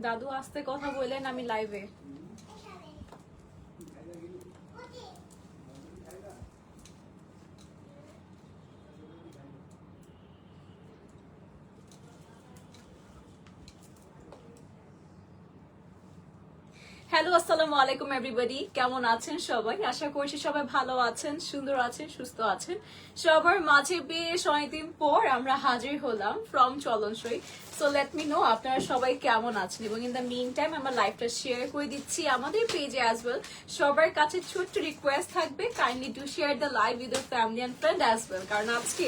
দাদু আস্তে কথা বললেন, আমি লাইভে। হ্যালো, আসসালামু আলাইকুম এভরিবডি। কেমন আছেন সবাই? আশা করছি সবাই ভালো আছেন, সুন্দর আছেন, সুস্থ আছেন। সবার মাঝে বেশ অনেকদিন পর আমরা হাজির হলাম from Cholonshoi. So let me know আপনারা সবাই কেমন আছেন, এবং ইন দ্য মিন টাইম আমার লাইভটা শেয়ার করে দিচ্ছি আমাদের পেজে অ্যাজ ওয়েল। সবার কাছে ছোট্ট রিকোয়েস্ট থাকবে, kindly to share the live with your family and friend as well. কারণ আজকে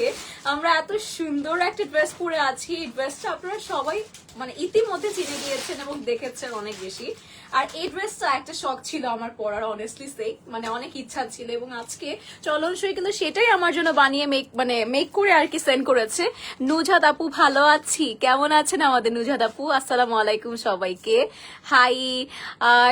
আমরা এত সুন্দর একটা ড্রেস পরে আছি, এই ড্রেসটা আপনারা সবাই মানে ইতিমধ্যে চিনে গিয়েছেন এবং দেখেছেন অনেক বেশি। আর এই ড্রেসটা একটা শখ ছিল আমার পরার, অনেস্টলি সেই মানে অনেক ইচ্ছা ছিল, এবং আজকে চলনসই কিন্তু সেটাই আমার জন্য বানিয়ে মেক করে আর কি সেন্ড করেছে। নুজাদ আপু ভালো আছি, কেমন আছেন আমাদের নুজাদ আপু? আসসালামু আলাইকুম সবাইকে, হাই।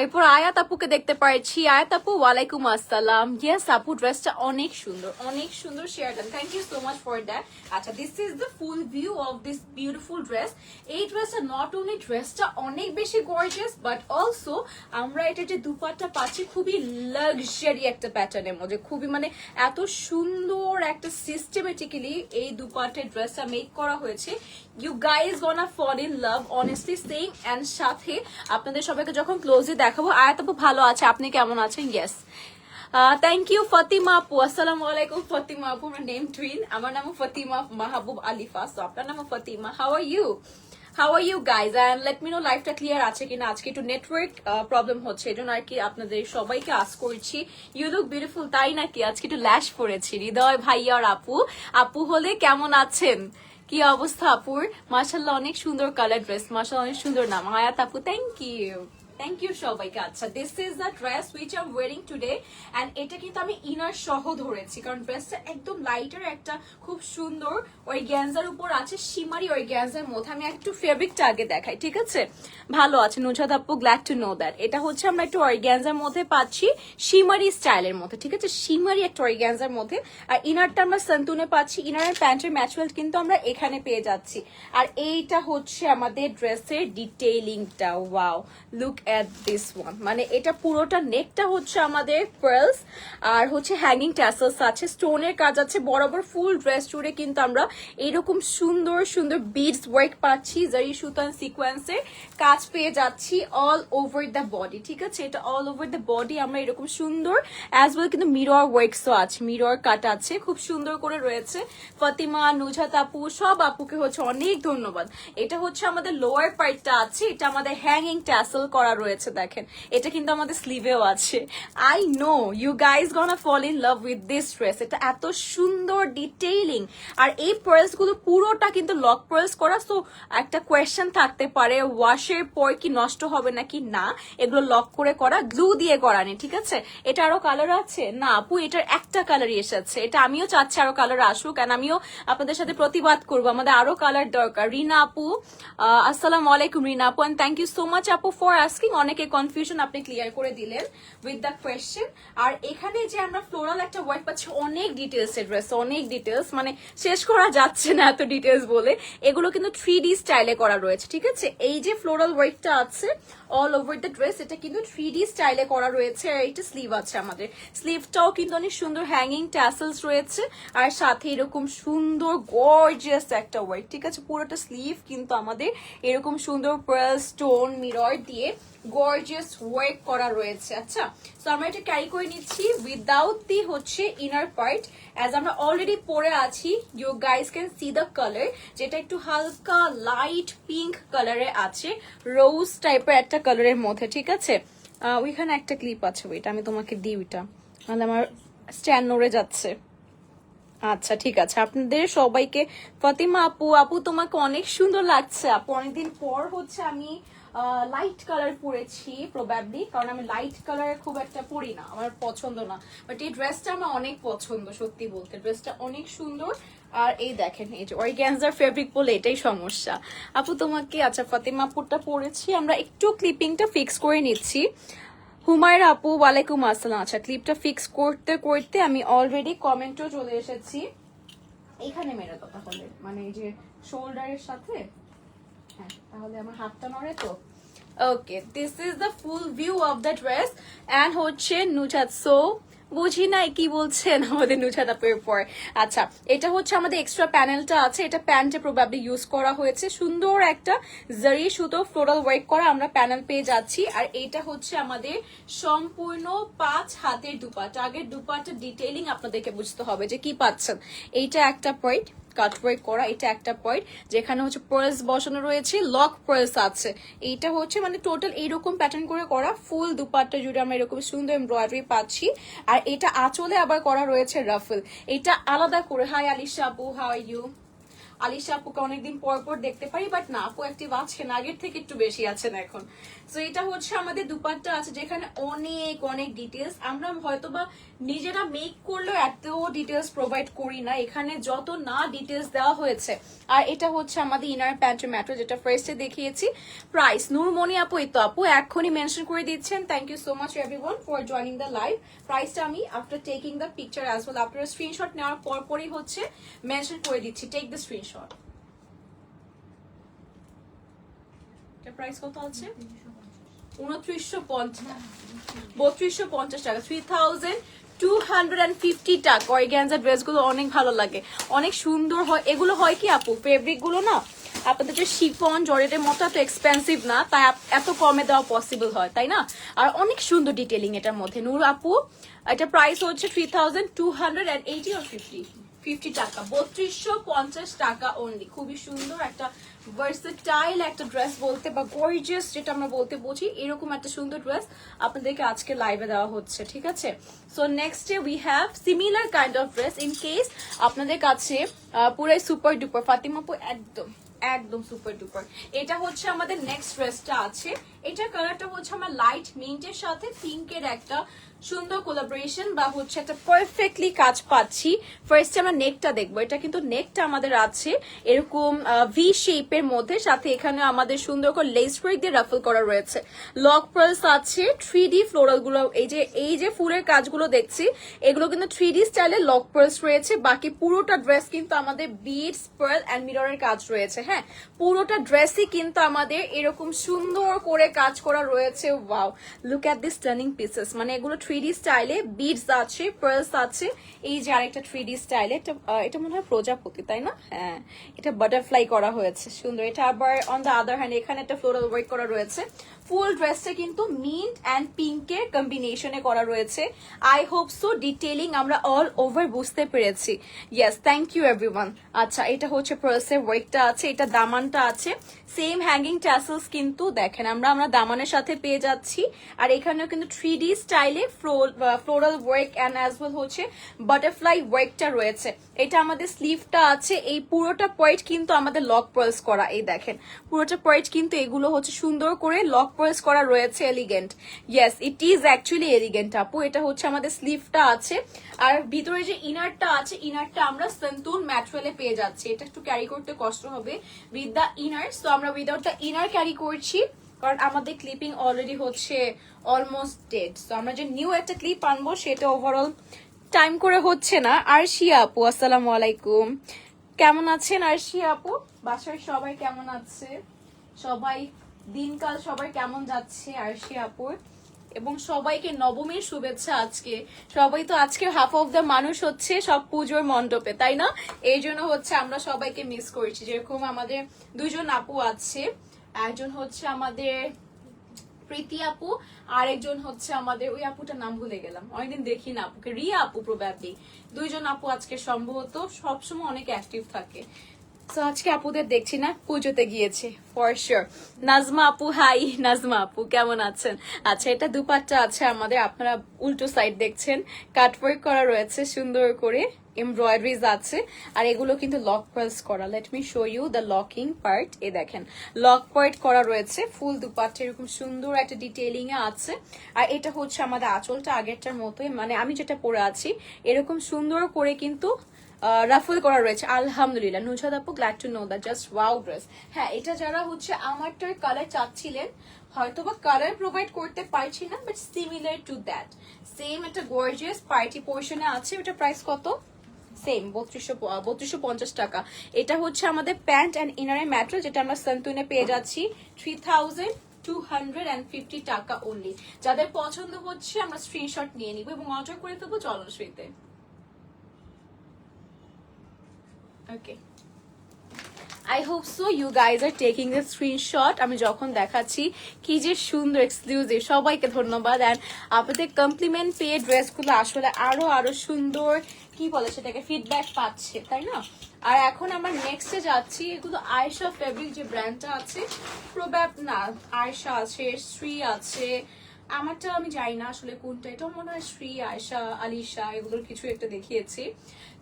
এরপর আয়াত আপুকে দেখতে পাচ্ছি। আয়াত আপু ওয়ালাইকুম আসসালাম। ইয়েস আপু, ড্রেসটা অনেক সুন্দর, অনেক সুন্দর। শেয়ার দেন, thank you so much for that. আচ্ছা, this is the full view of this beautiful dress. এই ড্রেসটা নট অনলি ড্রেসটা অনেক বেশি গর্জিয়াস, বাট অলসো আমরা এটা যে দুপাট্টা পাচ্ছি খুবই লাক্সারি একটা প্যাটার্নের মধ্যে, খুবই মানে এত সুন্দর একটা সিস্টেমেটিক্যালি এই দুপাট্টার ড্রেসটা মেক করা হয়েছে। You guys gonna fall in love, honestly saying. And সাথে আপনাদের সবাইকে যখন ক্লোজলি দেখাবো। আয়াত আপু ভালো আছে, আপনি কেমন আছেন? ইয়েস, থ্যাংক ইউ ফাতিমা আপু। আসসালামু আলাইকুম ফাতিমা আপু, আমার নেম টুইন, আমার নামও ফাতিমা মাহবুব আলিফা, সো আপনার নামও Fatima. How are you? How are you guys? And let me know লাইফটা ক্লিয়ার আছে কিনা। আজকে একটু নেটওয়ার্ক প্রবলেম হচ্ছে, এই জন্য আর কি আপনাদের সবাইকে আস্ক করছি। ইউ লুক বিউটিফুল, তাই নাকি? আজকে একটু ল্যাশ পরেছি। হৃদয় ভাইয়া আর আপু, আপু হলে কেমন আছেন? কি অবস্থা আপুর? মাশাআল্লাহ, অনেক সুন্দর কালার ড্রেস, মাশাআল্লাহ অনেক সুন্দর নাম। আয়াত আপু, থ্যাংক ইউ, থ্যাংক ইউ সবাইকে। আচ্ছা, this is the dress which I am wiring today. And এটা কিন্তু আমি ইনার সহ ধরেছি, কারণ ড্রেসটা একদম লাইটার একটা খুব সুন্দর অর্গ্যানজার উপর আছে, শিমারি অর্গ্যানজার মধ্যে। আমি একটু ফেব্রিকটা আগে দেখাই, ঠিক আছে? ভালো আছে নুজাদ আপু, গ্ল্যাড টু নো দ্যাট। এটা হচ্ছে আমরা একটু অর্গ্যানজার মধ্যে পাচ্ছি, শিমারি স্টাইলের মধ্যে, ঠিক আছে? শিমারি একটা অর্গ্যানজার মধ্যে। আর ইনারটা আমরা সন্তুনে পাচ্ছি, ইনার প্যান্টের ম্যাচুয়াল কিন্তু আমরা এখানে পেয়ে যাচ্ছি। আর এইটা হচ্ছে আমাদের ড্রেসের ডিটেইলিংটা। Wow, look at this one. মানে এটা পুরোটা নেকটা হচ্ছে আমাদের পার্লস, আর হচ্ছে হ্যাঙ্গিং ট্যাসেলস আছে, স্টোনের কাজ আছে বরাবর। ফুল ড্রেস জুড়ে কিন্তু আমরা এরকম সুন্দর সুন্দর বিডস ওয়ার্ক পাচ্ছি, জারি সুতান সিকোয়েন্সের কাজ পেয়ে যাচ্ছি অল ওভার দ্য বডি, ঠিক আছে? এটা অল ওভার দ্য বডি আমরা এরকম সুন্দর, অ্যাজ ওয়েল কিন্তু মিরর ওয়ার্কসও আছে, মিরর কাট আছে, খুব সুন্দর করে রয়েছে। ফাতিমা, নুজাত আপু, সব আপুকে হচ্ছে অনেক ধন্যবাদ। এটা হচ্ছে আমাদের লোয়ার পার্টটা আছে, এটা আমাদের হ্যাঙ্গিং ট্যাসেল করা রয়েছে, দেখেন। এটা কিন্তু আমাদের স্লিভেও আছে। I know you guys gonna fall in love with this dress. এটা এত সুন্দর ডিটেইলিং, আর এই পার্লস গুলো পুরোটা কিন্তু লক পার্লস করা। সো একটা কোয়েশ্চেন থাকতে পারে, ওয়াশের পর কি নষ্ট হবে নাকি? না, এগুলো লক করে করা, গ্লু দিয়ে করা নেই, ঠিক আছে? এটা আরো কালার আছে না আপু? এটার একটা কালারই এসেছে। এটা আমিও চাচ্ছি আরো কালার আসুক, কারণ আমিও আপনাদের সাথে প্রতিবাদ করবো, আমাদের আরো কালার দরকার। রিনা আপু, আসসালামু আলাইকুম রিনা আপু, and thank you so much আপু ফর আস্কিং। অনেকে কনফিউশন আপনি ক্লিয়ার করে দিলেন উইথ দ্য কোয়েশ্চেন। আর এখানে যে আমরা ফ্লোরাল একটা ওয়ার্ক পাচ্ছি, অনেক ডিটেলস এর ড্রেস, অনেক ডিটেলস, মানে শেষ করা যাচ্ছে না এত ডিটেলস বলে। এগুলো কিন্তু 3D স্টাইলে করা রয়েছে, ঠিক আছে? এই যে ফ্লোরাল ওয়ার্কটা আছে অল ওভার দ্য ড্রেস, এটা কিন্তু 3D স্টাইলে করা রয়েছে। আর এইটা স্লিভ আছে আমাদের, স্লিভটাও কিন্তু অনেক সুন্দর হ্যাঙ্গিং ট্যাসেলস রয়েছে, আর সাথে এরকম সুন্দর গর্জিয়াস একটা ওয়ার্ক, ঠিক আছে? পুরোটা স্লিভ কিন্তু আমাদের এরকম সুন্দর পার্ল, স্টোন, মিরর দিয়ে গর্জিয়াস ওয়ার্ক করা রয়েছে। আচ্ছা, সো আমরা এটা ক্যারি করে নিচ্ছি উইদাউট দি হচ্ছে ইনার পার্ট, অ্যাজ আমরা অলরেডি পরে আছি। You guys can see the colour, যেটা একটু হালকা লাইট পিঙ্ক কালারে আছে, রোজ টাইপের একটা কালারের মধ্যে, ঠিক আছে? ওইখানে একটা ক্লিপ আছে, ওইটা আমি তোমাকে দিই, ওইটা নাহলে আমার স্ট্যান্ড নড়ে যাচ্ছে। আচ্ছা, ঠিক আছে। আপনাদের সবাইকে, ফাতিমা আপু, আপু তোমাকে অনেক সুন্দর লাগছে আপু। অনেকদিন পর হচ্ছে আমি লাইট কালার পরেছি প্রবাবলি, কারণ আমি লাইট কালার খুব একটা পরি না, আমার পছন্দ না। বাট এই ড্রেসটা আমার অনেক পছন্দ, সত্যি বলতে ড্রেসটা অনেক সুন্দর। আর এই দেখেন, এই যে অর্গ্যানজার ফেব্রিক বলে এটাই সমস্যা আপু তোমাকে। আচ্ছা, ফাতিমা আপুরটা পরেছি, আমরা একটু ক্লিপিংটা ফিক্স করে নিচ্ছি। হুমায়রা আপু, ওয়ালাইকুম আসসালাম। আচ্ছা, ক্লিপটা ফিক্স করতে করতে আমি অলরেডি কমেন্টও চলে এসেছি। এখানে মেরে তো তাহলে, মানে এই যে শোল্ডারের সাথে, হ্যাঁ, তাহলে আমার হাতটা নড়ে তো। Okay, this is the full view of the dress and হচ্ছে নুজাত। সো বুঝি নাই কি বলছেন আমাদের নুজাত আপুর পর। আচ্ছা, এটা হচ্ছে আমাদের এক্সট্রা প্যানেলটা আছে, এটা প্যান্টে প্রবাবলি ইউজ করা হয়েছে। সুন্দর একটা জারি সুতো ফ্লোরাল ওয়ার্ক করা আমরা প্যানেল পেয়ে যাচ্ছি। আর এটা হচ্ছে আমাদের সম্পূর্ণ 5 হাতের দুপাট্টা। আগের দুপাট্টা ডিটেইলিং আপনাদেরকে বুঝতে হবে যে কি পাচ্ছেন। এইটা একটা পয়েন্ট কাটওয়ার্ক করা, এটা একটা পয়েন্ট যেখানে হচ্ছে পার্লস বসানো রয়েছে, লক পার্লস আছে। এইটা হচ্ছে মানে টোটাল এইরকম প্যাটার্ন করে করা ফুল দুপাট্টা জুড়ে আমরা এরকম সুন্দর এমব্রয়ডারি পাচ্ছি। আর এটা আঁচলে আবার করা রয়েছে রাফেল। এটা আলাদা করে। হাই আলিশা আপু, হাউ আর ইউ? আলিশা আপুকে অনেকদিন পর পর দেখতে পারি, বাট না, আপু অ্যাক্টিভ আছেন, আগের থেকে একটু বেশি আছেন এখন। তো এটা হচ্ছে আমাদের দুপাট্টা আছে যেখানে অনেক অনেক ডিটেলস আমরা হয়তোবা নিজেরা মেক করলেও এত ডিটেলস প্রোভাইড করি না, এখানে যত না ডিটেলস দেওয়া হয়েছে। আর এটা হচ্ছে আমাদের ইনার প্যান্টের ম্যাটেরিয়াল, যেটা ফার্স্টে দেখিয়েছি। প্রাইস নূরমণি আপু, এই তো আপু এখনই মেনশন করে দিচ্ছেন। Thank you so much everyone for joining the live. প্রাইসটা আমি after taking the picture as well, আপনারা স্ক্রিনশট নেওয়ার পরপরই হচ্ছে মেনশন করে দিচ্ছি। Take the screenshot. এটা প্রাইস কত আছে? 2950, 3250 টাকা, 3250 টাকা। অর্গানজা ড্রেসগুলো অনেক ভালো লাগে, অনেক সুন্দর হয়। এগুলো হয় কি আপু, ফেব্রিক গুলো না আপনাদের যে শিফন জর্জেটের মতো এত এক্সপেন্সিভ না, তাই এত কমে দেওয়া পসিবল হয়, তাই না? আর অনেক সুন্দর ডিটেলিং এটার মধ্যে। নূর আপু, এটা প্রাইস হচ্ছে 3280 or 50 টাকা, 3250 টাকা অনলি। খুবই সুন্দর একটা ভার্সেটাইল একটা ড্রেস বলতে বা গর্জিয়াস যেটা আমরা বলতে বুঝি, এরকম একটা সুন্দর ড্রেস আপনাদেরকে আজকে লাইভে দেওয়া হচ্ছে, ঠিক আছে? So next day we have similar kind of dress in case আপনাদের কাছে পুরাই সুপার ডুপার। ফাতিমাপু একদম একদম সুপার ডুপার। এটা হচ্ছে আমাদের নেক্সট ড্রেসটা আছে। এটার কালারটা হচ্ছে আমার লাইট মিন্টের সাথে পিঙ্কের একটা সুন্দর কোলাবোরেশন বা হচ্ছে একটা পারফেক্টলি কাজ পাচ্ছি। ফার্স্টে আমরা নেকটা দেখবো। এটা কিন্তু নেকটা আমাদের আছে এরকম ভি শেপের মধ্যে, সাথে এখানে আমাদের সুন্দর করে লেস ওয়ার্ক দিয়ে রাফল করা রয়েছে। লক পার্লস আছে, 3D ফ্লোরাল গুলো, এই যে ফুলের কাজগুলো দেখছি এগুলো কিন্তু 3D স্টাইলে লক পার্লস রয়েছে। বাকি পুরোটা ড্রেস কিন্তু আমাদের বিডস, পার্ল এন্ড মিররের কাজ রয়েছে। হ্যাঁ, পুরোটা ড্রেসই কিন্তু আমাদের এরকম সুন্দর করে কাজ করা রয়েছে। Wow, look at this stunning pieces. মানে এগুলো 3D স্টাইলে, বিডস আছে, পার্লস আছে। এই যে আরেকটা 3D স্টাইলে, এটা মনে হয় প্রজাপতি, তাই না? হ্যাঁ, এটা বাটারফ্লাই করা হয়েছে, সুন্দর। এটা আবার অন দ্য আদার হ্যান্ড এখানে একটা ফ্লোরাল ওয়ার্ক করা রয়েছে। ফুল ড্রেসটা কিন্তু মিন্ট অ্যান্ড পিঙ্কের কম্বিনেশনে করা রয়েছে। আই হোপ সো ডিটেইলিং আমরা অল ওভার বুঝতে পেরেছি। Yes, thank you everyone. আচ্ছা, এটা হচ্ছে পার্লসের ওয়ার্কটা আছে, এটা দামানটা আছে, সেম হ্যাঙ্গিং ট্যাসেলস কিন্তু দেখেন আমরা দামানের সাথে পেয়ে যাচ্ছি। আর এখানেও কিন্তু 3D স্টাইলে floral work and as well হচ্ছে বাটারফ্লাই ওয়ার্কটা রয়েছে। এটা আমাদের স্লিভটা আছে। এই পুরোটা পয়েন্ট কিন্তু আমাদের লক পার্লস করা। এই দেখেন পুরোটা পয়েন্ট কিন্তু এগুলো হচ্ছে সুন্দর করে লক পার্লস করা রয়েছে। Elegant, yes it is actually elegant আপু। এটা হচ্ছে আমাদের স্লিভটা আছে। আর ভিতরে যে ইনারটা আছে, ইনারটা আমরা সন্তুন ম্যাটেরিয়ালে পেয়ে যাচ্ছি। এটা একটু ক্যারি করতে কষ্ট হবে উইথ দ্য ইনার, তো আমরা উইদাউট দ্য ইনার ক্যারি করছি কারণ আমাদের ক্লিপিং অলরেডি হচ্ছে অলমোস্ট ডেড। তো আমরা যে নিউ একটা ক্লিপ আনবো সেটা ওভারঅল টাইম করে হচ্ছে না। আরশিয়া আপু, আসসালামু আলাইকুম, কেমন আছেন আরশিয়া আপু? বাসার সবাই কেমন আছে? সবাই দিনকাল সবাই কেমন যাচ্ছে আরশিয়া আপুর? এবং সবাইকে নবমীর শুভেচ্ছা আজকে। সবাই তো আজকে হাফ অফ দ্য মানুষ হচ্ছে সব পুজোর মণ্ডপে, তাই না? এই জন্য হচ্ছে আমরা সবাইকে মিস করছি। যেরকম আমাদের দুজন আপু আছে, একজন হচ্ছে আমাদের প্রীতি আপু, আর একজন হচ্ছে আমাদের ওই আপুটার নাম ভুলে গেলাম, অনেকদিন দেখি না আপুকে, রিয়া আপু প্রবাবলি। দুইজন আপু আজকে সম্ভবত সবসময় অনেক অ্যাক্টিভ থাকে। তো আজকে আপুদের দেখছি না, পুজোতে গিয়েছে ফর শিওর। নাজমা আপু, হাই নাজমা আপু, কেমন আছেন? আচ্ছা, এটা দুপাট্টা আছে আমাদের, আপনারা উল্টো সাইড দেখছেন, কাটওয়ার্ক করা রয়েছে সুন্দর করে, এমব্রয়ডারিজ আছে। আর এগুলো কিন্তু লক পার্লস করা। Let me show you the locking part. এ দেখেন লক পার্ট করা রয়েছে। ফুল দুপাট্টা এরকম সুন্দর একটা ডিটেইলিং এ আছে। আর এটা হচ্ছে আমাদের আঁচলটা আগেরটার মতোই, মানে আমি যেটা পরে আছি এরকম সুন্দর করে কিন্তু রাফল করা রয়েছে। আলহামদুলিল্লাহ নুজাদ আপু, glad to know that, just wow dress. হ্যাঁ, এটা যারা হচ্ছে আমারটার কালার চাচ্ছিলেন, হয়তোবা কালার প্রোভাইড করতে পারছি না, but similar to that same একটা গর্জিয়াস পার্টি পোর্শনে আছে। ওটা প্রাইস কত? সেম 3250 টাকা। এটা হচ্ছে আমাদের প্যান্ট অ্যান্ড ইনারের ম্যাটেরিয়াল, যেটা আমরা সন্তুনে পেয়ে যাচ্ছি 3000 250 টাকা অনলি। যাদের পছন্দ হচ্ছে আমরা স্ক্রিনশট নিয়ে নিব এবং অর্ডার করে দেবো জলশ্রীতে। ওকে, I hope so you guys are taking the screenshot. আমি যখন দেখাচ্ছি কি যে সুন্দর এক্সক্লুসিভ, সবাইকে ধন্যবাদ। এন্ড আপনাদের কমপ্লিমেন্ট পেয়ে ড্রেসগুলো আসলে আরো সুন্দর কি বলে সেটাকে ফিডব্যাক পাচ্ছে, তাই না? আর এখন আমরা নেক্সটে যাচ্ছি, এগুলো আয়েশা ফেব্রিক যে ব্র্যান্ডটা আছে, প্রবাব না আয়েশা আছে, শ্রী আছে, আমারটা আমি জানি না আসলে কোনটা, এটা মনে হয় শ্রী, আয়েশা, আলিশা এগুলোর কিছু একটা দেখিয়েছি।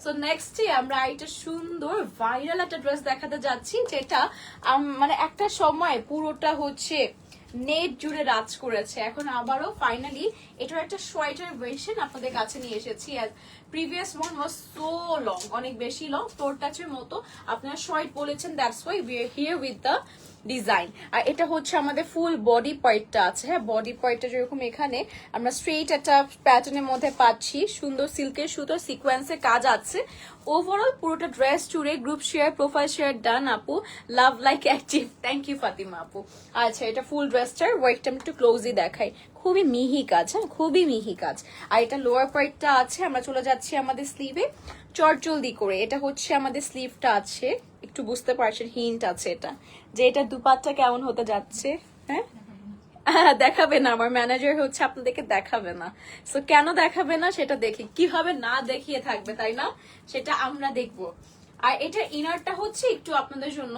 সো নেক্সটে আমরা এটা সুন্দর ভাইরাল একটা ড্রেস দেখাতে যাচ্ছি, যেটা মানে একটা সময় পুরোটা হচ্ছে নেট জুড়ে রাজ করেছে, এখন আবারও ফাইনালি এটার একটা সোয়েটার ভার্সন আপনাদের কাছে নিয়ে এসেছি। আর previous one was so long, অনেক বেশি লং, ফ্লোর টাচের মতো আপনারা শর্ট বলেছেন, that's why we are here with the design. আর এটা হচ্ছে আমাদের ফুল বডি পার্টটা আছে, হ্যাঁ বডি পার্টটা যেরকম এখানে আমরা স্ট্রেইট একটা প্যাটার্নের মধ্যে পাচ্ছি, সুন্দর সিল্কের সুতো সিকোয়েন্সের কাজ আছে। ওভারঅল পুরোটা ড্রেস জুড়ে group share, profile share done আপু, love like active, thank you Fatima আপু। আচ্ছা, এটা ফুল ড্রেসটার ওয়ার্কটা আমি একটু ক্লোজলি দেখাই, খুবই মিহি কাজ, হ্যাঁ খুবই মিহি কাজ। আর এটা লোয়ার পার্টটা আছে, আমরা চলে যাচ্ছি আমাদের স্লিভে চটজলদি করে। এটা হচ্ছে আমাদের স্লিভটা আছে, একটু বুঝতে পারছেন হিন্ট আছে এটা, যে এটা দুপাটটা কেমন হতে যাচ্ছে। হ্যাঁ দেখাবে না, আমার ম্যানেজার হচ্ছে আপনাদেরকে দেখাবে না। সো কেন দেখাবে না সেটা দেখি, কিভাবে না দেখিয়ে থাকবে তাই না, সেটা আমরা দেখবো। আর এটা ইনারটা হচ্ছে একটু আপনাদের জন্য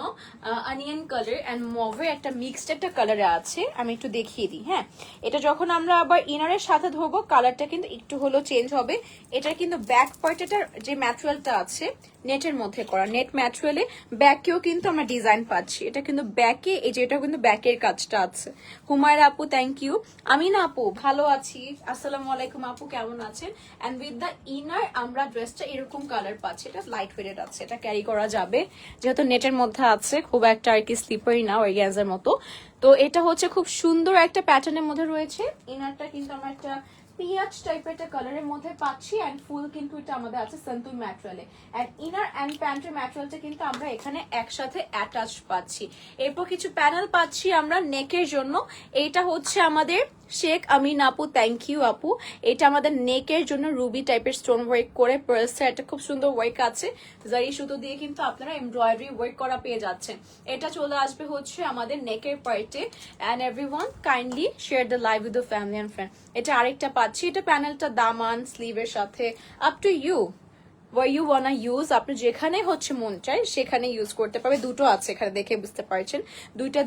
অনিয়ন কালার এন্ড মভের একটা মিক্সড একটা কালারে আছে, আমি একটু দেখিয়ে দিই। হ্যাঁ, এটা যখন আমরা আবার ইনারের সাথে ধরবো কালারটা কিন্তু একটু হলেও চেঞ্জ হবে। এটা কিন্তু ব্যাক পার্টের যে ম্যাটেরিয়ালটা আছে নেটের মধ্যে করা, নেট ম্যাটেরিয়ালে ব্যাকেও কিন্তু আমরা ডিজাইন পাচ্ছি। এটা কিন্তু ব্যাকে, এই যে এটা কিন্তু ব্যাকের কাজটা আছে। হুমায়রা আপু থ্যাংক ইউ। আমিনা আপু ভালো আছি, আসসালামু আলাইকুম আপু কেমন আছেন। এন্ড উইথ দ্য ইনার আমরা ড্রেসটা এরকম কালার পাচ্ছি, এটা লাইট ওয়েটেড আছে, এটা ক্যারি করা যাবে যেহেতু নেটের মধ্যে আছে, খুব একটা আর কি স্লিপারি না অর্গানজার মতো। তো এটা হচ্ছে খুব সুন্দর একটা প্যাটার্নের মধ্যে রয়েছে। ইনারটা কিন্তু আমরা একটা পিয়াজ টাইপের একটা কালারের মধ্যে পাচ্ছি এন্ড ফুল কিন্তু এটা আমাদের আছে সন্তুর ম্যাটেরিয়ালে। এন্ড ইনার এন্ড প্যান্টের ম্যাটেরিয়ালটা কিন্তু আমরা এখানে একসাথে অ্যাটাচ পাচ্ছি। এরপর কিছু প্যানেল পাচ্ছি আমরা নেকের জন্য, এইটা হচ্ছে আমাদের শেখ আমিন আপু থ্যাংক ইউ আপু। এটা আমাদের নেকের জন্য রুবি টাইপের স্টোন ওয়ার্ক করে পার্সে একটা খুব সুন্দর ওয়ার্ক আছে, জারি সুতো দিয়ে কিন্তু আপনারা এমব্রয়ডারি ওয়ার্ক করা পেয়ে যাচ্ছেন। এটা চলে আসবে হচ্ছে আমাদের নেকের পার্টে। And everyone kindly share the live with the family and friend. এটা আরেকটা পাচ্ছি, এটা প্যানেলটা দামান স্লিভের সাথে, up to you where you wanna use, আপনি যেখানে হচ্ছে মন চায় সেখানে ইউজ করতে পারবে। দুটো আছে এখানে দেখে বুঝতে পারছেন,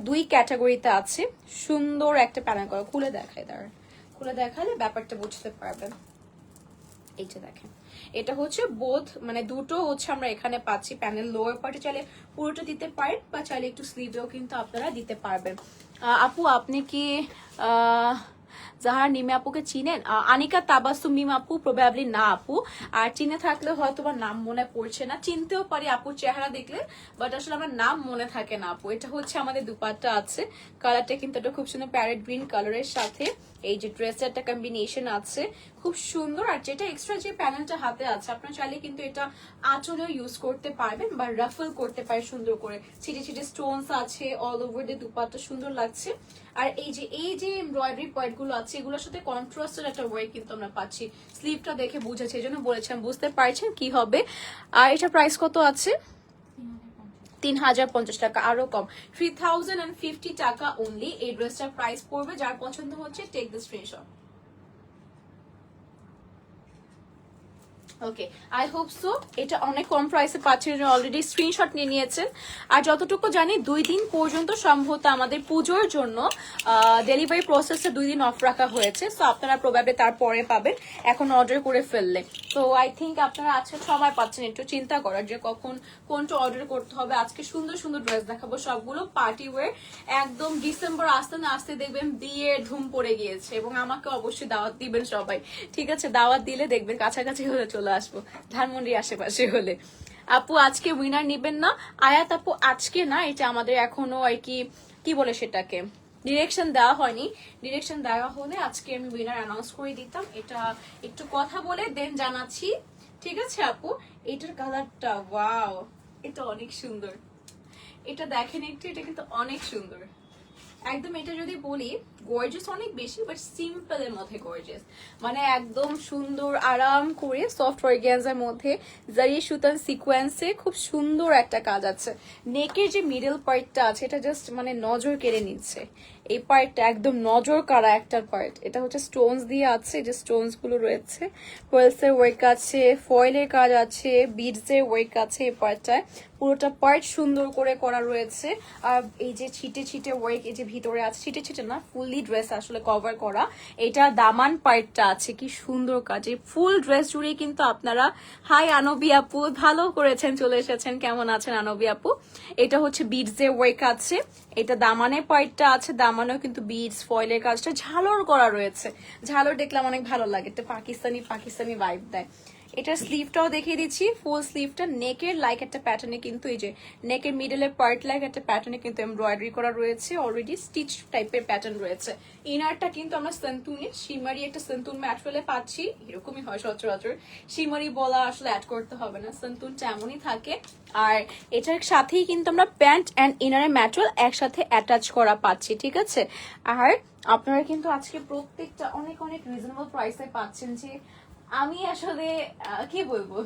দুই ক্যাটাগরিতে আছে। সুন্দর একটা প্যানেল করা, খুলে দেখায়, দাঁড়ান খুলে দেখালে ব্যাপারটা বুঝতে পারবেন। এইটা দেখেন, এটা হচ্ছে বোথ মানে দুটো হচ্ছে আমরা এখানে পাচ্ছি। প্যানেল লোয়ার পার্টে চাইলে পুরোটা দিতে পারেন বা চাইলে একটু স্লিভেও কিন্তু আপনারা দিতে পারবেন। আপু আপনি কি জাহার নিমে আপুকে চিনেন? আনিকা তাবাসুম মিম আপু প্রবাবলি না আপু, আর চিনে থাকলে হয়তো বা নাম মনে পড়ছে না, চিনতেও পারি আপুর চেহারা দেখলে, বাট আসলে আমার নাম মনে থাকে না আপু। এটা হচ্ছে আমাদের দুপাট্টা আছে, কালারটা কিন্তু এটা খুব সুন্দর প্যারেট গ্রিন কালারের সাথে এই যে ড্রেসের একটা কম্বিনেশন আছে, খুব সুন্দর। আর যেটা এক্সট্রা যে প্যানেলটা হাতে আছে আপনার চাইলে কিন্তু এটা আঁচলেও ইউজ করতে পারবেন বা রাফল করতে পারেন সুন্দর করে, ছিটে ছিটে স্টোনস আছে অল ওভার দিয়ে, দুপাট্টা সুন্দর লাগছে। আর এই যে এমব্রয়ডারি পয়েন্ট গুলো আছে এগুলোর সাথে কন্ট্রাস্টের একটা ওয়ার্ক কিন্তু আমরা পাচ্ছি। স্লিভটা দেখে বুঝেছে, এই জন্য বলেছিলাম বুঝতে পারছেন কি হবে। আর এটা প্রাইস কত আছে? 3050 টাকা, আরো কম 3050 টাকা অনলি এই ড্রেসটার প্রাইস পড়বে। যার পছন্দ হচ্ছে take the screenshot. Okay, I hope so এটা অনেক কম প্রাইসে পাচ্ছেন, অলরেডি স্ক্রিনশট নিয়ে নিয়েছেন। আর যতটুকু জানি 2 দিন পর্যন্ত সম্ভবত আমাদের পুজোর জন্য ডেলিভারি প্রসেসটা 2 দিন অফ রাখা হয়েছে। সো আপনারা প্রবাবলি তারপরে পাবেন এখন অর্ডার করে ফেললে। তো আই থিঙ্ক আপনারা আজকে সময় পাচ্ছেন একটু চিন্তা করার যে কখন কোনটা অর্ডার করতে হবে। আজকে সুন্দর সুন্দর ড্রেস দেখাবো, সবগুলো পার্টি ওয়্যার। একদম ডিসেম্বর আসতে না আসতে দেখবেন বিয়ের ধুম পড়ে গিয়েছে, এবং আমাকে অবশ্যই দাওয়াত দিবেন সবাই, ঠিক আছে? দাওয়াত দিলে দেখবেন কাছাকাছি হলে চলে আসবো, ধানমন্ডি আশেপাশে হলে। আপু আজকে উইনার নিবেন না? আয়াত আপু আজকে না, এটা আমাদের এখনো আর কি বলে সেটাকে ডিরেকশন দেওয়া হয়নি, ডিরেকশন দেওয়া হলে আজকে আমি উইনার অ্যানাউন্স করে দিতাম। এটা একটু কথা বলে দেন জানাচ্ছি, ঠিক আছে আপু? এটার কালারটা ওয়াও, এটা অনেক সুন্দর, এটা দেখেন একটু, এটা কিন্তু অনেক সুন্দর। একদম এটা যদি বলি গর্জিয়াস অনেক বেশি, বাট সিম্পল এর মধ্যে গর্জিয়াস, মানে একদম সুন্দর আরাম করে সফট অর্গানজার মধ্যে জারি সুতান সিকোয়েন্সে খুব সুন্দর একটা কাজ আছে। নেকের যে মিডল পার্টটা আছে এটা জাস্ট মানে নজর কেড়ে নিচ্ছে। এই পার্টটা একদম নজর কাড়া একটা পার্ট। এটা হচ্ছে স্টোনস দিয়ে আছে, যে স্টোনস গুলো রয়েছে, পেarlসের ওয়ার্ক আছে, ফয়েলের কাজ আছে, বিডসের ওয়ার্ক আছে। এই পার্টটায় পুরোটা পার্ট সুন্দর করে করা রয়েছে। আর এই যে ছিটে ছিটে ওয়ার্ক এই যে ভিতরে আছে, ছিটে ছিটে না, ফুললি ড্রেস আসলে কভার করা। এটা দামান পার্টটা আছে, কি সুন্দর কাজ। এই ফুল ড্রেস জুড়ে কিন্তু আপনারা, হাই আনবী আপু, ভালো করেছেন চলে এসেছেন, কেমন আছেন আনবী আপু। এটা হচ্ছে বিডসের ওয়ার্ক আছে, এটা দামানের পার্টটা আছে, দামানেও কিন্তু বিডস ফয়েলের কাজটা ঝালর করা রয়েছে। ঝালর দেখলাম অনেক ভালো লাগে, এটা পাকিস্তানি পাকিস্তানি ভাইব দেয়। এটার স্লিভটাও দেখিয়ে দিচ্ছি, ফুল স্লিভটা নেকের লাইক একটা প্যাটার্নে, কিন্তু এই যে নেকের মিডলের পার্ট লাইক একটা প্যাটার্নে কিন্তু এমব্রয়ডারি করা রয়েছে, অলরেডি স্টিচ টাইপের প্যাটার্ন রয়েছে। ইনারটা কিন্তু আমরা সেন্তুনে শিমারি একটা সেন্তুন ম্যাটেরিয়ালে পাচ্ছি, এরকমই হয় সচরাচর, শিমারি বলা আসলে অ্যাড করতে হবে না, সেন্তুনটা এমনই থাকে। আর এটার সাথেই কিন্তু আমরা প্যান্ট অ্যান্ড ইনারের ম্যাটেরিয়াল একসাথে অ্যাটাচ করা পাচ্ছি, ঠিক আছে। আর আপনারা কিন্তু আজকে প্রত্যেকটা অনেক অনেক রিজনেবল প্রাইসে পাচ্ছেন। যে আমি আসলে কি বলবো,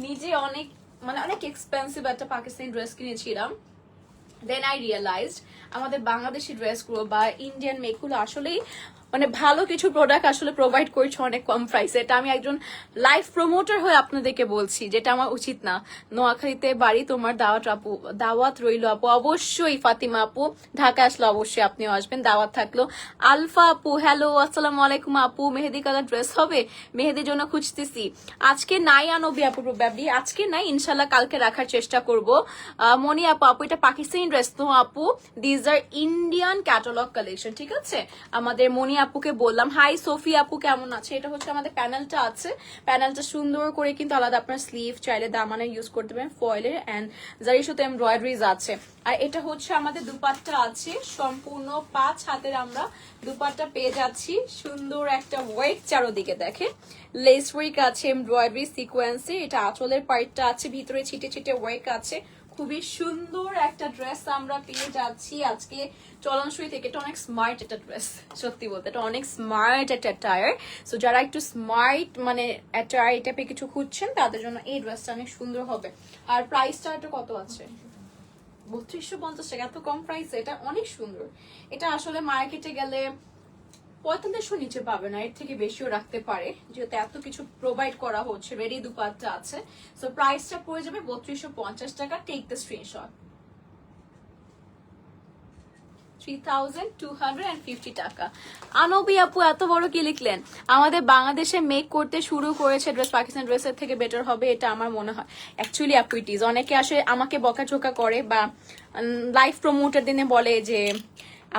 নিজে অনেক মানে অনেক এক্সপেন্সিভ একটা পাকিস্তানি ড্রেস কিনেছিলাম, দেন আই রিয়েলাইজড আমাদের বাংলাদেশি ড্রেসগুলো বা ইন্ডিয়ান মেকগুলো আসলেই মানে ভালো কিছু প্রোডাক্ট আসলে প্রোভাইড করছে অনেক কম প্রাইসে। এটা আমি একজন লাইফ প্রমোটার হয়ে আপনাদেরকে বলছি, যেটা আমার উচিত না। নোয়াখালীতে বাড়ি, তোমার দাওয়াত আপু, দাওয়াত রইল আপু, অবশ্যই ফাতিমা আপু, ঢাকা আসলে অবশ্যই আপনিও আসবেন, দাওয়াত থাকলো। আলফা আপু হ্যালো, আসসালামু আলাইকুম আপু, মেহেদি কালার ড্রেস হবে, মেহেদির জন্য খুঁজতেছি। আজকে নাই আনবী আপু, প্রবাবলি আজকে নাই, ইনশাল্লাহ কালকে রাখার চেষ্টা করব। মনি আপু, আপু এটা পাকিস্তানি ড্রেস তো আপু, these are Indian catalogue collection, ঠিক আছে। আমাদের মনি আপুকে বললাম। হাই সোফি আপু, কেমন আছে। এটা হচ্ছে আমাদের প্যানেলটা আছে, প্যানেলটা সুন্দর করে কিন্তু আলাদা, আপনার স্লিভ চাইলে দামানে ইউজ করতে পারেন, ফয়েলের অ্যান্ড জারি সুতো এমব্রয়ডারিজ আছে। আর এটা হচ্ছে আমাদের দুপাট্টা আছে, সম্পূর্ণ 5 হাতের আমরা দুপাট্টা পেয়ে যাচ্ছি। সুন্দর একটা ওয়ার্ক চারোদিকে দেখে, লেস ওয়ার্ক আছে, এমব্রয়ডারি সিকোয়েন্সে। এটা আঁচলের পার্টটা আছে, ভিতরে ছিটে ছিটে ওয়ার্ক আছে। খুবই সুন্দর একটা ড্রেস আমরা পেয়ে যাচ্ছি আজকে চলনসই থেকে। এটা অনেক স্মার্ট একটা ড্রেস, সত্যি বলতে এটা অনেক স্মার্ট একটা অ্যাটায়ার। সো যারা একটু স্মার্ট মানে অ্যাটায়ার এই টাইপের কিছু খুঁজছেন তাদের জন্য এই ড্রেসটা অনেক সুন্দর হবে। আর প্রাইসটা এটা কত আছে, 3250 টাকা, এত কম প্রাইসে এটা অনেক সুন্দর। এটা আসলে মার্কেটে গেলে 4500 নিচে পাবে না, এর থেকে বেশিও রাখতে পারে, যেহেতু এত কিছু প্রোভাইড করা হচ্ছে, রেডি দুপাট্টা আছে। সো প্রাইসটা পড়ে যাবে 3250 টাকা। টেক দ্য স্ক্রিনশট, 3250 টাকা। আনবী আপু এত বড় কি লিখলেন। আমাদের বাংলাদেশে মেক করতে শুরু করেছে ড্রেস, পাকিস্তান ড্রেসের থেকে বেটার হবে এটা আমার মনে হয়। অ্যাকচুয়ালি আপু ইট ইজ, অনেকে আসে আমাকে বকাঝোকা করে বা লাইফ প্রমোটার দিনে বলে যে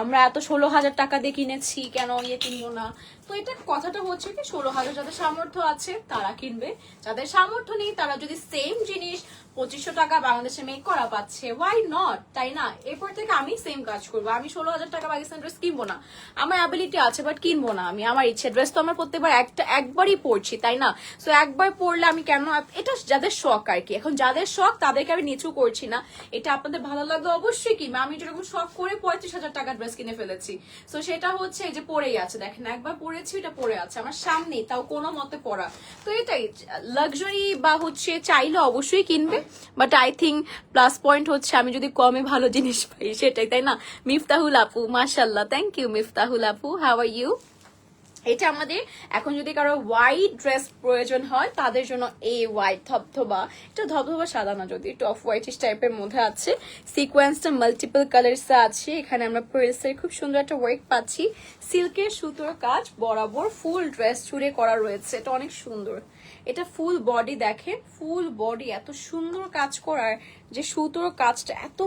আমরা এত 16,000 টাকা দিয়ে কিনেছি, কেন ইয়ে কিনবো না। তো এটা কথাটা হচ্ছে কি, 16,000 যাদের সামর্থ্য আছে তারা কিনবে, যাদের সামর্থ্য নেই তারা যদি সেম জিনিস 2500 টাকা বাংলাদেশে মেক করা পাচ্ছে, ওয়াই নট, তাই না। এরপর থেকে আমি সেম কাজ করবো, আমি 16,000 টাকা পাকিস্তান ড্রেস কিনবো না, আমার অ্যাবিলিটি আছে বাট কিনবো না আমি, আমার ইচ্ছে। ড্রেস তো আমরা প্রত্যেকবার একবারই পরছি, তাই না। সো একবার পরলে আমি কেন, এটা যাদের শখ আর কি। এখন যাদের শখ তাদেরকে আমি নিচু করছি না, এটা আপনাদের ভালো লাগবে অবশ্যই কিনবে। আমি যেরকম শখ করে 35,000 টাকা ড্রেস কিনে ফেলেছি, সো সেটা হচ্ছে এই যে পরেই আছে, দেখেন একবার পরেছি, এটা পরে আছে আমার সামনে, তাও কোনো মতে পরা। তো এটাই লাক্সারি বা হচ্ছে চাইলে অবশ্যই কিনবে, but I think plus point হচ্ছে আমি যদি কমে ভালো জিনিস পাই সেটাই, তাই না। মিফতাহুল আপু মাশাল্লাহ, থ্যাংক ইউ মিফতাহুল আপু, হাউ আর ইউ। এটা আমাদের এখন যদি কারো হোয়াইট ড্রেস প্রয়োজন হয় তাদের জন্য এই হোয়াইট ধবধবা, এটা ধবধবা সাদা না, যদি একটু অফ হোয়াইটিশ টাইপের মধ্যে আছে, সিকোয়েন্সটা মাল্টিপল কালার্স আছে। এখানে আমরা পেarlসের খুব সুন্দর একটা ওয়ার্ক পাচ্ছি, সিল্কের সুতোর কাজ বরাবর ফুল ড্রেস জুড়ে করা রয়েছে, এটা অনেক সুন্দর। এটা ফুল বডি দেখেন, ফুল বডি এত সুন্দর কাজ করার, যে সুতোর কাজটা এত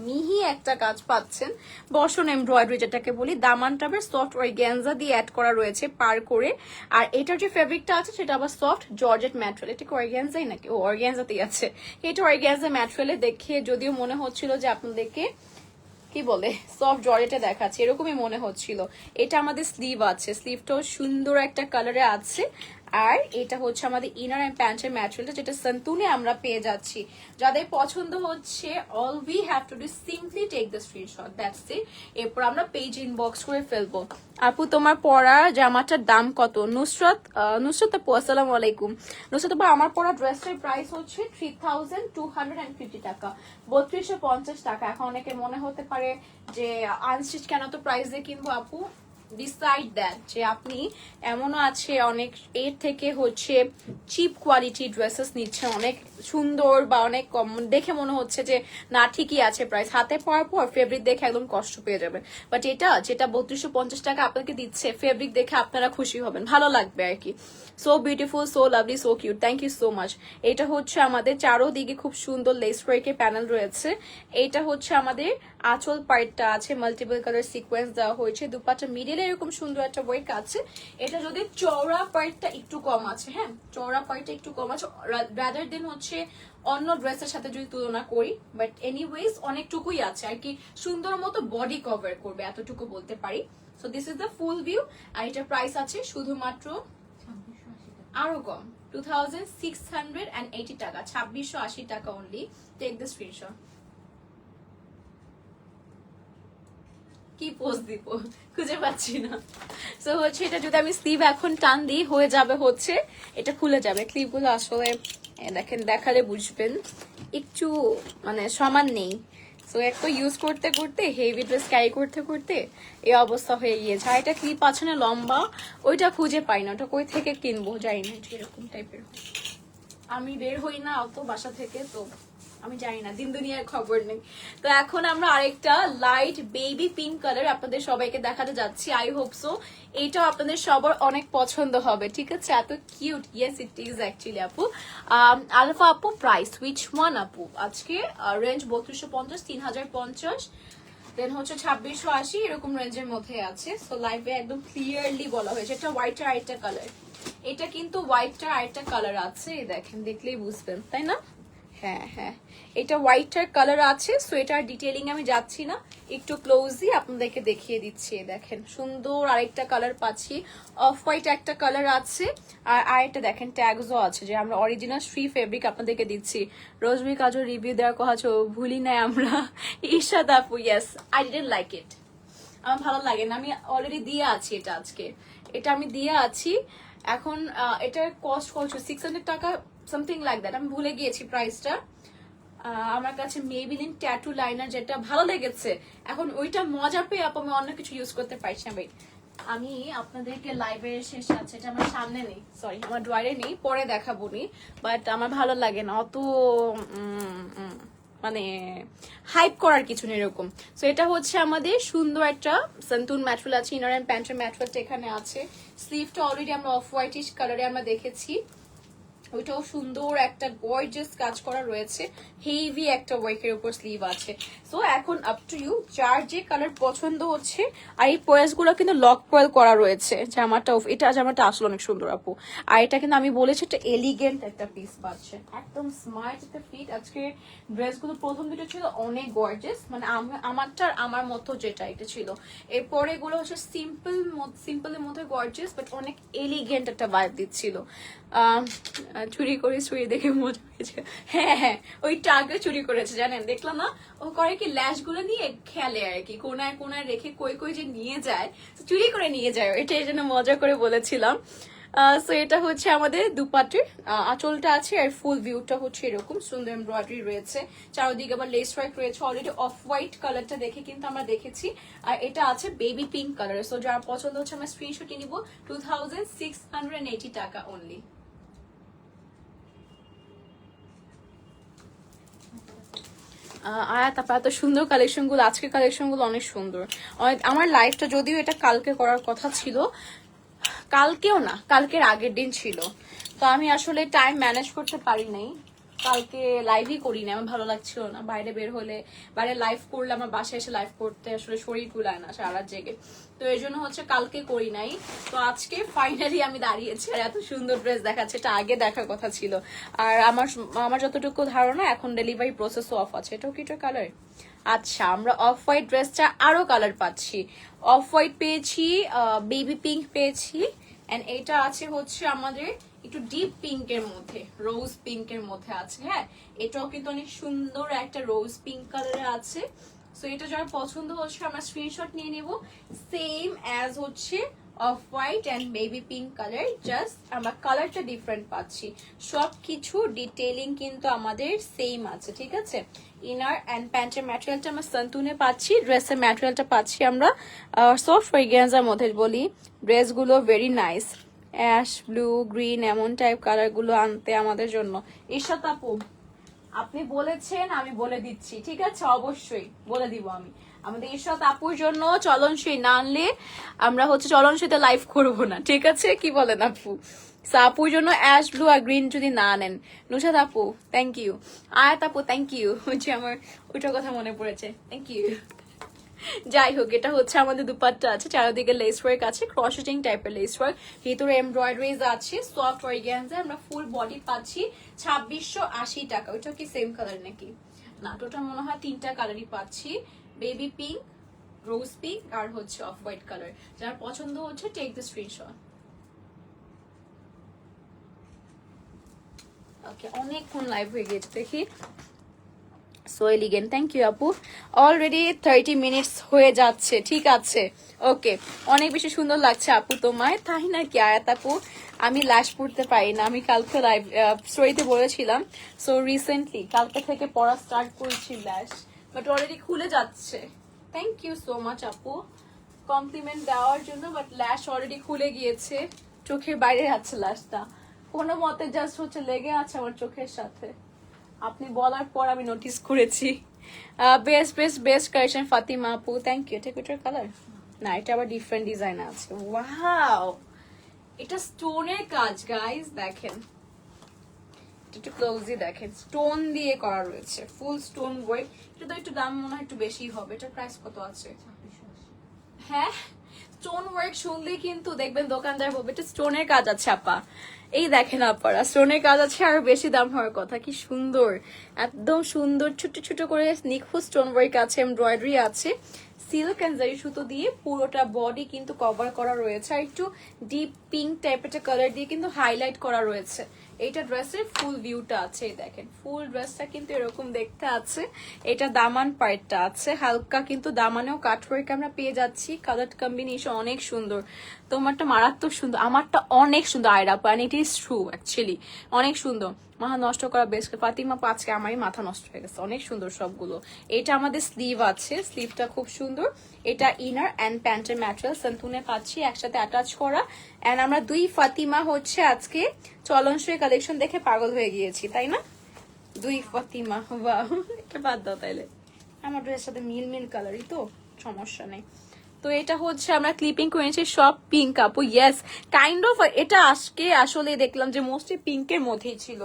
মিহি একটা কাজ পাচ্ছেন, বসন এমব্রয়ডারি যেটাকে বলি। দামানটা আবার সফট অর্গানজা দিয়ে অ্যাড করা রয়েছে পার করে। আর এটার যে ফেব্রিকটা আছে সেটা আবার সফট জর্জেট ম্যাটেরিয়াল। এটা কি অর্গানজাই নাকি, ও অর্গানজাতেই আছে। এটা অর্গানজা ম্যাটেরিয়ালে দেখে যদিও মনে হচ্ছিল যে আপনাদেরকে কি বলে সফট জর্জেটে দেখাচ্ছে, এরকমই মনে হচ্ছিল। এটা আমাদের স্লিভ আছে, স্লিভটাও সুন্দর একটা কালারে আছে। আর এটা হচ্ছে আমাদের ইনার অ্যান্ড প্যান্টের ম্যাটেরিয়ালটা, যেটা সন্তুনে আমরা পেয়ে যাচ্ছি। যাদের পছন্দ হচ্ছে, all we have to do simply take the screenshot, that's it. এরপর আমরা পেজ ইনবক্স করে ফেলবো। আপু তোমার পরা জামাটার দাম কত? নুসরাত আপু আসসালামু আলাইকুম। নুসরাত আপু আমার পরা ড্রেসের প্রাইস হচ্ছে 3250 টাকা, 3250 টাকা। এখন অনেকের মনে হতে পারে যে আনস্টিচ কেন তো প্রাইস দিয়ে কিনবো আপু। ডিসাইড দ্যাট যে আপনি এমনও আছে অনেক এর থেকে হচ্ছে চিপ কোয়ালিটি ড্রেসেস নিচ্ছে, অনেক সুন্দর বা অনেক কম দেখে মনে হচ্ছে যে না ঠিকই আছে প্রাইস, হাতে পাওয়ার পর ফেব্রিক দেখে একদম কষ্ট পেয়ে যাবে। বাট এটা যেটা 3250 টাকা আপনাকে দিচ্ছে, ফেব্রিক দেখে আপনারা খুশি হবেন, ভালো লাগবে আর কি। So beautiful, so lovely, so cute, thank you so much. এটা হচ্ছে আমাদের চারোদিকে খুব সুন্দর লেস ওয়ার্কের প্যানেল রয়েছে। এটা হচ্ছে আমাদের আঁচল পার্টটা আছে, মাল্টিপল কালার সিকোয়েন্স দেওয়া হয়েছে, দুপাটা মিডিলে এরকম সুন্দর একটা ওয়ার্ক আছে। এটা যদি চওড়া পার্টটা একটু কম আছে, হ্যাঁ চওড়া পার্টটা একটু কম আছে রাদার দেন হচ্ছে অন্য ড্রেসের সাথে যদি তুলনা করি, বাট এনিওয়েজ অনেকটুকুই আছে আর কি, সুন্দর মতো বডি কভার করবে এতটুকু বলতে পারি। So this is the full view. আর এটার প্রাইস আছে শুধুমাত্র আরো কম, 2680 টাকা, 2680 টাকা অনলি। Take the screenshot. কি পোজ দিব খুঁজে পাচ্ছি না। সো হচ্ছে এটা যদি আমি স্লিভ এখন টান দিই হয়ে যাবে হচ্ছে এটা খুলে যাবে। ক্লিপ গুলো আসলে দেখেন, দেখালে বুঝবেন একটু মানে সমান নেই। সো এক তো ইউজ করতে করতে হেভি ড্রেস ক্যারি করতে করতে এই অবস্থা হয়ে গিয়েছে। আর এটা ক্লিপ আছে না লম্বা, ওইটা খুঁজে পাই না, ওটা কই থেকে কিনবো যাই না, এরকম টাইপের। আমি বের হই না অত বাসা থেকে, তো আমি জানি না, দিন দুনিয়ার খবর নেই। তো এখন আমরা আরেকটা লাইট বেবি পিঙ্ক কালার আপনাদের সবাইকে দেখাতে যাচ্ছি। আই হোপ সো এইটাও আপনাদের সবার অনেক পছন্দ হবে, ঠিক আছে? এত cute. Yes it is actually আপু। আলফা আপু প্রাইস উইচ ওয়ান আপু? আজকে রেঞ্জ 3250, 3050, দেন হচ্ছে 2680, এরকম রেঞ্জের মধ্যে আছে। সো লাইভে একদম ক্লিয়ারলি বলা হয়েছে। এটা হোয়াইট আর আরেকটা কালার, এটা কিন্তু হোয়াইটটার আরেকটা কালার আছে, দেখেন দেখলেই বুঝবেন তাই না? হ্যাঁ হ্যাঁ, এটা হোয়াইটটার কালার আছে। সো এটার ডিটেইলিং আমি যাচ্ছি না, একটু ক্লোজলি আপনাদেরকে দেখিয়ে দিচ্ছি। দেখেন সুন্দর আরেকটা কালার পাচ্ছি, অফ হোয়াইট একটা কালার আছে, আর আরেকটা দেখেন ট্যাগসও আছে যে আমরা অরিজিনাল শ্রী ফেব্রিক আপনাদেরকে দিচ্ছি। রোজবি কাজও রিভিউ দেওয়ার কথা ভুলি নাই আমরা। ঈশাদ আপু yes, I didn't like it, আমার ভালো লাগে না। আমি অলরেডি দিয়ে আছি এটা, আজকে এটা আমি দিয়ে আছি। এখন এটার কস্ট কত, 600 টাকা সামথিং লাইক দ্যাট, আমি ভুলে গিয়েছি প্রাইসটা। আমার কাছে মেবিলিন ট্যাটু লাইনার যেটা ভালো লেগেছে, এখন ওইটা মজা পেয়ে আমি অন্য কিছু ইউজ করতে পারছি না। ভাই আমি আপনাদেরকে লাইভের শেষে আছে, এটা আমার সামনে নেই, সরি আমার ড্রয়ারে নেই, পরে দেখাবো নি। বাট আমার ভালো লাগে না অত মানে হাইপ করার কিছু নেই এরকম। সো এটা হচ্ছে আমাদের সুন্দর একটা সন্তুন ম্যাটেরিয়াল আছে, ইনার অ্যান্ড প্যান্টের ম্যাটেরিয়ালটা এখানে আছে। স্লিভটা অলরেডি আমরা অফ হোয়াইটিশ কালারে আমরা দেখেছি, ওইটাও সুন্দর একটা গর্জিয়াস কাজ করা রয়েছে, হেভি একটা ওয়ার্কের উপর স্লিভ আছে। সো এখন আপ টু ইউ, যার যে কালার পছন্দ হচ্ছে। আর এই পয়েস গুলো কিন্তু লক পয়েল করা রয়েছে জামাটা, এটা জামাটা আসলে অনেক সুন্দর আপু। আর এটা কিন্তু আমি বলেছি একটা এলিগেন্ট একটা পিস পাচ্ছে, একদম স্মার্ট একটা ফিট। আজকে ড্রেসগুলো প্রথম দুটো ছিল অনেক গর্জিয়াস, মানে আমারটা আমার মতো যেটা এটা ছিল। এরপরে এগুলো হচ্ছে সিম্পলের মধ্যে গর্জিয়াস, বাট অনেক এলিগেন্ট একটা ভাইব দিচ্ছিল। চুরি করে চুরি দেখে মজা হয়েছে। হ্যাঁ হ্যাঁ, ওই টাগে চুরি করেছে জানেন, দেখলাম না ও করে কি ল্যাশ গুলো নিয়ে খেলে আর কি, কোনায় কোনায় রেখে কই কই যে নিয়ে যায়, চুরি করে নিয়ে যায়, এটা এই জন্য মজা করে বলেছিলাম। সো এটা হচ্ছে আমাদের দুপাটের আঁচলটা আছে, আর ফুল ভিউটা হচ্ছে এরকম সুন্দর এমব্রয়ডারি রয়েছে, চারদিকে আবার লেস ওয়ার্ক রয়েছে। অলরেডি অফ হোয়াইট কালারটা দেখে কিন্তু আমরা দেখেছি, আর এটা আছে বেবি পিঙ্ক কালার। সো যার পছন্দ হচ্ছে আমরা স্ক্রিনশট নিব, 2680 টাকা অনলি। আর তারপর এত সুন্দর কালেকশন গুলো, আজকের কালেকশন গুলো অনেক সুন্দর। আমার লাইফটা যদিও এটা কালকে করার কথা ছিল, কালকেও না কালকের আগের দিন ছিল, তো আমি আসলে টাইম ম্যানেজ করতে পারি নাই, কালকে লাইভই করি না, আমার ভালো লাগছিল না। বাইরে বের হলে, বাইরে লাইভ করলে আমার বাসায় এসে লাইভ করতে আসলে শরীর কুলায় না সারা রাত জেগে, তো এই জন্য হচ্ছে কালকে করি নাই। তো আজকে ফাইনালি আমি দাঁড়িয়েছি, আর এত সুন্দর ড্রেস দেখাচ্ছে, এটা আগে দেখার কথা ছিল। আর আমার যতটুকু ধারণা এখন ডেলিভারি প্রসেসও অফ আছে। এটাও কি এটা কালার? আচ্ছা, আমরা অফ হোয়াইট ড্রেসটা আরো কালার পাচ্ছি, অফ হোয়াইট পেয়েছি, বেবি পিঙ্ক পেয়েছি, এন্ড এটা আছে হচ্ছে আমাদের একটু ডিপ পিঙ্কের মধ্যে, রোজ পিঙ্কের মধ্যে আছে। হ্যাঁ, এটাও কিন্তু অনেক সুন্দর একটা রোজ পিঙ্ক কালারে আছে। সো এটা যার পছন্দ হচ্ছে আমরা স্ক্রিনশট নিয়ে নেব। সেম অ্যাজ হচ্ছে off white and baby pink colour, just আমরা কালারটা ডিফারেন্ট পাচ্ছি। সবকিছু ডিটেইলিং কিন্তু আমাদের সেম আছে, ঠিক আছে। ইনার অ্যান্ড প্যান্টের ম্যাটেরিয়ালটা আমরা সন্তুনে পাচ্ছি, ড্রেসের ম্যাটেরিয়ালটা পাচ্ছি আমরা সফট অর্গানজার মধ্যে। বলি ড্রেসগুলো very nice, ash, blue, green এমন টাইপ কালারগুলো আনতে আমাদের জন্য। ঈশাত আপু আপনি বলেছেন, আমি বলে দিচ্ছি, ঠিক আছে, অবশ্যই বলে দিব আমি। আমাদের ঈশাত আপুর জন্য চলনসই না আনলে আমরা হচ্ছে চলনসইতে লাইভ করবো না, ঠিক আছে, কি বলেন আপু? আপুর জন্য অ্যাশ, ব্লু আর গ্রিন যদি না আনেন। নুসাদ আপু থ্যাংক ইউ, আয়াত আপু থ্যাংক ইউ, হচ্ছে আমার ওইটার কথা মনে পড়েছে, থ্যাংক ইউ। যাই হোক, এটা হচ্ছে আমাদের দুপাট্টা আছে, চারিদিকে লেস ওয়ার্ক আছে, ক্রসেটিং টাইপের লেস ওয়ার্ক, ভিতরে এমব্রয়ডারিজ আছে, সফট অর্গানজা। আমরা ফুল বডি পাচ্ছি 2680 টাকা। ওইটা কি সেম কালার নাকি? না, টোটাল মনে হয় 3টা কালারই পাচ্ছি, বেবি পিঙ্ক, রোজ পিঙ্ক আর হচ্ছে অফ হোয়াইট কালার। যার পছন্দ হচ্ছে টেক দ্য স্ক্রিনশট। ওকে, অনেকক্ষণ লাইভ হয়ে গেছে, দেখি। সো এলিগেন্ট, থ্যাংক ইউ আপু। অলরেডি 30 মিনিটস হয়ে যাচ্ছে, ঠিক আছে। ওকে, অনেক বেশি সুন্দর লাগছে আপু তোমায়, তাই নাকি আয়াত আপু? আমি ল্যাশ পড়তে পারি না, আমি কালকে লাইভ স্টোরিতে বলেছিলাম। সো রিসেন্টলি কালকে থেকে পড়া স্টার্ট করেছি ল্যাশ, বাট অলরেডি খুলে যাচ্ছে। থ্যাংক ইউ সো মাচ আপু কমপ্লিমেন্ট দেওয়ার জন্য, বাট ল্যাশ অলরেডি খুলে গিয়েছে, চোখের বাইরে আছে ল্যাশটা, কোনো মতে জাস্ট হচ্ছে লেগে আছে আমার চোখের সাথে। আপনি বলার পর আমি নোটিস করেছি। Best best best collection Fatima আপু, থ্যাংক ইউ। এটা কোটার কালার না, এটা আবার ডিফারেন্ট ডিজাইন আছে। ওয়াও, এটা স্টোনের কাজ গাইস, দেখেন একটু ক্লোজলি দেখেন, স্টোন দিয়ে করা রয়েছে, ফুল স্টোন ওয়ার্ক। এটা তো একটু দাম মনে হয় একটু বেশি হবে। এটার প্রাইস কত আছে? হ্যাঁ, স্টোন ওয়ার্ক শুনলে কিন্তু দেখবেন দোকানদার বলবে এটা স্টোনের কাজ আছে আপা। এই দেখেন আপনারা, স্টোনের কাজ আছে আর বেশি দাম হওয়ার কথা। কি সুন্দর, একদম সুন্দর, ছোট ছোট করে নিখুঁত স্টোন ওয়ার্ক আছে, এমব্রয়ডারি আছে, সিল্ক এন্ড জারি সুতো দিয়ে পুরোটা বডি কিন্তু কভার করা রয়েছে। আর একটু ডিপ পিঙ্ক টাইপের একটা কালার দিয়ে কিন্তু হাইলাইট করা রয়েছে। এইটা ড্রেসের ফুল ভিউটা আছে, দেখেন ফুল ড্রেসটা কিন্তু এরকম দেখতে আছে। এটা দামান পার্টটা আছে হালকা, কিন্তু দামানেও কাটওয়ার্ক আমরা পেয়ে যাচ্ছি। কালার কম্বিনেশন অনেক সুন্দর, তোমারটা মারাত্মক সুন্দর, আমারটা অনেক সুন্দর Ayra, and it is true actually অনেক সুন্দর। মাথা নষ্ট করা বেস্ট ফাতিমা, আজকে আমারই মাথা নষ্ট হয়ে গেছে, অনেক সুন্দর সবগুলো। এটা আমাদের স্লিভ আছে, স্লিভটা খুব সুন্দর। এটা ইনার অ্যান্ড প্যান্টের ম্যাটেরিয়াল সন্তুনে পাচ্ছি একসাথে অ্যাটাচ করা। অ্যান্ড আমরা দুই ফাতিমা হচ্ছে আজকে চলনসই কালেকশন দেখে পাগল হয়ে গিয়েছি, তাই না? দুই ফাতিমা, বাহ, এটা বাদ দাও তাইলে, আমার ড্রেসের সাথে মিল মিল কালারই তো, সমস্যা নেই। তো এটা হচ্ছে আমরা ক্লিপিং করেছি সব পিঙ্ক আপু, ইয়েস কাইন্ড অফ। এটা আজকে আসলে দেখলাম যে মোস্টলি পিঙ্কের মধ্যেই ছিল।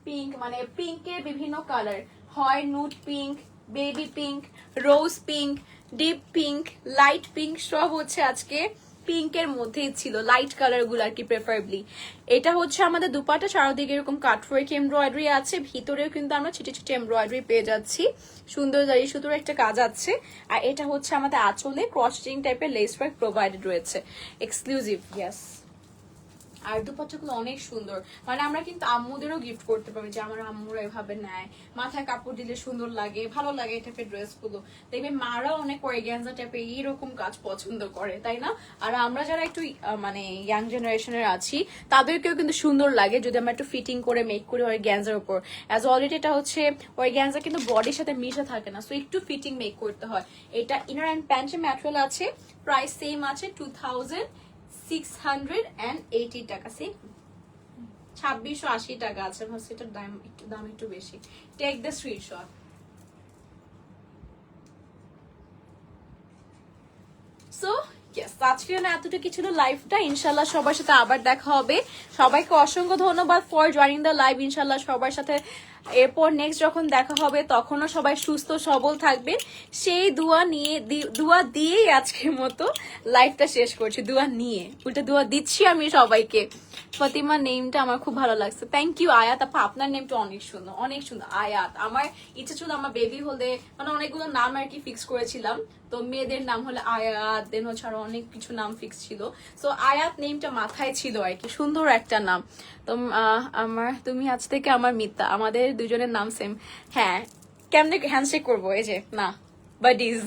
পিঙ্ক মানে পিঙ্কের বিভিন্ন কালার হয়, নুড পিঙ্ক, বেবি পিঙ্ক, রোজ pink, deep pink, light pink, সব হচ্ছে আজকে পিঙ্কের মধ্যেই ছিল, লাইট কালার গুলো আর কি প্রেফারেবলি। এটা হচ্ছে আমাদের দুপাটা, চারদিকে এরকম কাটওয়ার্ক এমব্রয়ডারি আছে, ভিতরেও কিন্তু আমরা ছিটে ছিটে এমব্রয়ডারি পেয়ে যাচ্ছি, সুন্দর জারি সুতোর একটা কাজ আছে। আর এটা হচ্ছে আমাদের আঁচলে ক্রসিং টাইপের লেস ওয়ার্ক প্রোভাইডেড রয়েছে, এক্সক্লুসিভ। ইয়েস, আর দুপাট্টাগুলো অনেক সুন্দর, মানে আমরা কিন্তু আম্মুদেরও গিফট করতে পারি, যে আমার আম্মুরা এভাবে নেয়, মাথায় কাপড় দিলে সুন্দর লাগে, ভালো লাগে এই টাইপের ড্রেস গুলো। দেখবে মারাও অনেক অর্গানজা টাইপের এইরকম কাজ পছন্দ করে, তাই না? আর আমরা যারা একটু মানে ইয়াং জেনারেশনের আছি তাদেরকেও কিন্তু সুন্দর লাগে যদি আমরা একটু ফিটিং করে মেক করি অর্গানজার উপর। অ্যাজ অলরেডি এটা হচ্ছে অর্গানজা কিন্তু বডির সাথে মিশে থাকে না, সো একটু ফিটিং মেক করতে হয়। এটা ইনার অ্যান্ড প্যান্টের ম্যাটেরিয়াল আছে, প্রাইস সেম আছে 2680 টাকা, সেম 2680 টাকা আছে। ভাবছি এটার দাম একটু বেশি। Take the screenshot. সো আজকে না এতটুকু ছিল লাইভটা, ইনশাল্লাহ সবার সাথে আবার দেখা হবে। সবাইকে অসংখ্য ধন্যবাদ ফর জয়েনিং দ্য লাইভ, ইনশাল্লাহ সবার সাথে এরপর নেক্সট যখন দেখা হবে তখনও সবাই সুস্থ সবল থাকবেন সেই দোয়া দিয়েই আজকের মতো লাইফটা শেষ করছি। দোয়া নিয়ে উল্টা দোয়া দিচ্ছি আমি সবাইকে। ফাতিমা নেমটা আমার খুব ভালো লাগছে, থ্যাংক ইউ আয়াত আপা, আপনার নেমটা অনেক সুন্দর, অনেক সুন্দর আয়াত। আমার ইচ্ছা ছিল আমার বেবি হলে, মানে অনেকগুলো নাম আর কি ফিক্স করেছিলাম, তো মেয়েদের নাম হলে আয়াত, দেন হচ্ছে আরো অনেক কিছু নাম ফিক্স ছিল, তো আয়াত নেমটা মাথায় ছিল আর কি, সুন্দর একটা নাম। তো তুমি আজ থেকে আমার মিতা, আমাদের দুজনের নাম সেম। হ্যাঁ, কেমনে হ্যান্ডশেক করবো, এই যে না বাডিজ।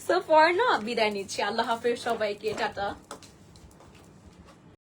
সো ফর না বিদায় নিচ্ছি, আল্লাহ হাফেজ সবাইকে, টাটা।